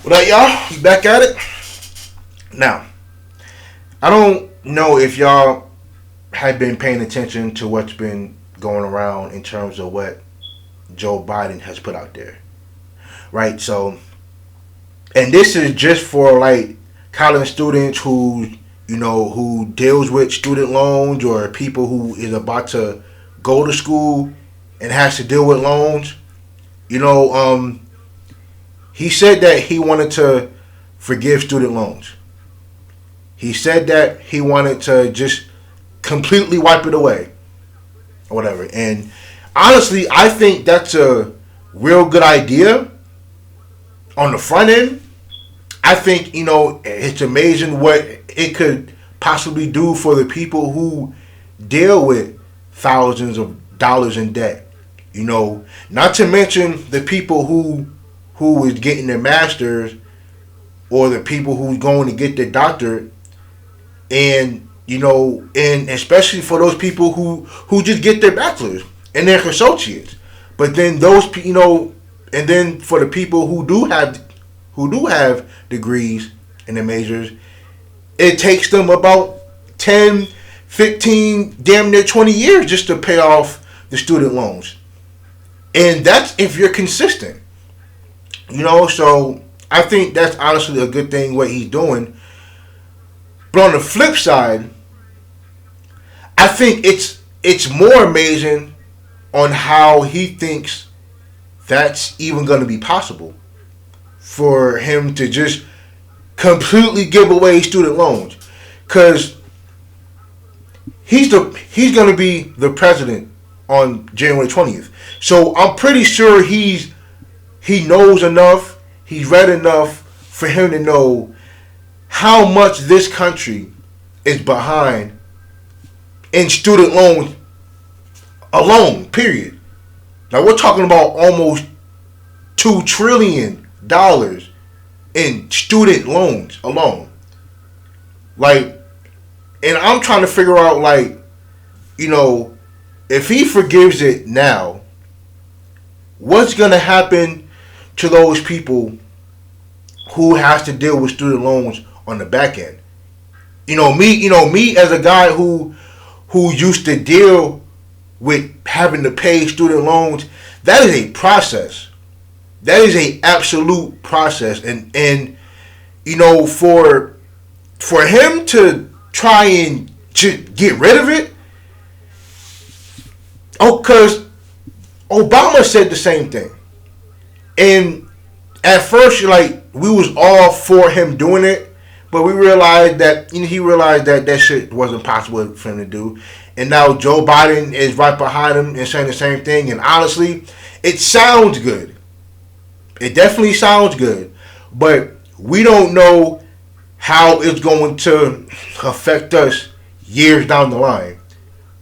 What up, y'all? We back at it. Now, I don't know if y'all have been paying attention to what's been going around in terms of what Joe Biden has put out there. Right? So, and this is just for like college students who deals with student loans or people who is about to go to school and has to deal with loans. You know, he said that he wanted to forgive student loans. He said that he wanted to just completely wipe it away or whatever. And honestly, I think that's a real good idea on the front end. I think, it's amazing what it could possibly do for the people who deal with thousands of dollars in debt. Not to mention the people who is getting their masters or the people who's going to get their doctorate, and and especially for those people who just get their bachelor's and their associates. But then and then for the people who do have degrees and their majors, it takes them about 10, 15, damn near 20 years just to pay off the student loans. And that's if you're consistent. So I think that's honestly a good thing what he's doing. But on the flip side, I think it's more amazing on how he thinks that's even going to be possible for him to just completely give away student loans, because he's going to be the president on January 20th. So I'm pretty sure he knows enough, he's read enough for him to know how much this country is behind in student loans alone, period. Now we're talking about almost $2 trillion in student loans alone. And I'm trying to figure out, if he forgives it now, what's going to happen to those people who has to deal with student loans on the back end? Me as a guy who used to deal with having to pay student loans, that is a process. That is a absolute process. And for him to try and get rid of it, because Obama said the same thing. And at first, we was all for him doing it, but we realized that he realized that shit wasn't possible for him to do. And now Joe Biden is right behind him and saying the same thing. And honestly, it sounds good. It definitely sounds good. But we don't know how it's going to affect us years down the line.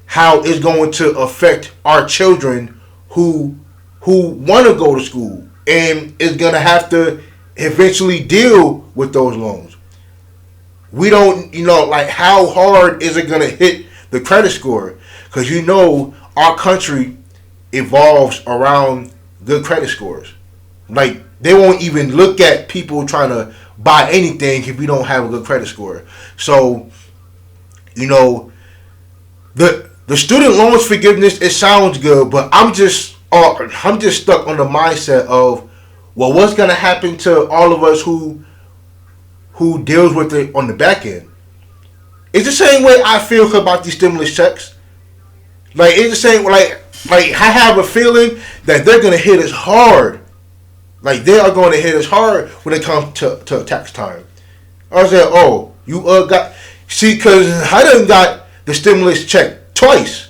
How it's going to affect our children who want to go to school and is going to have to eventually deal with those loans. We don't, how hard is it going to hit the credit score? Because our country evolves around good credit scores. They won't even look at people trying to buy anything if you don't have a good credit score. So, the student loans forgiveness, it sounds good, but I'm just stuck on the mindset of, well, what's gonna happen to all of us who deals with it on the back end? It's the same way I feel about these stimulus checks. It's the same I have a feeling that they're gonna hit us hard. They are going to hit us hard when it comes to tax time. I said, you got... See, because I done got the stimulus check twice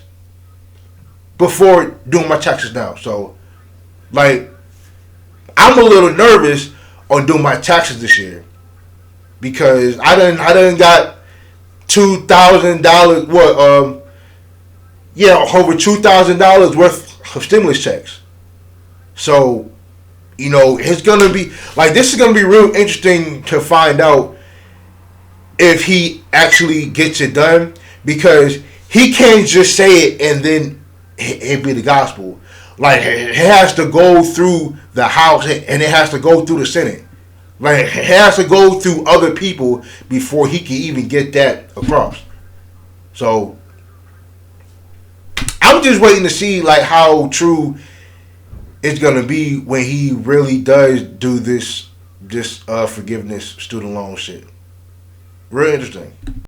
before doing my taxes now. So, I'm a little nervous on doing my taxes this year. Because I done got $2,000, over $2,000 worth of stimulus checks. So... it's going to be, this is going to be real interesting to find out if he actually gets it done, because he can't just say it and then it be the gospel. It has to go through the House and it has to go through the Senate. Like, it has to go through other people before he can even get that across. So I'm just waiting to see like how true it's gonna be when he really does do this forgiveness student loan shit. Real interesting.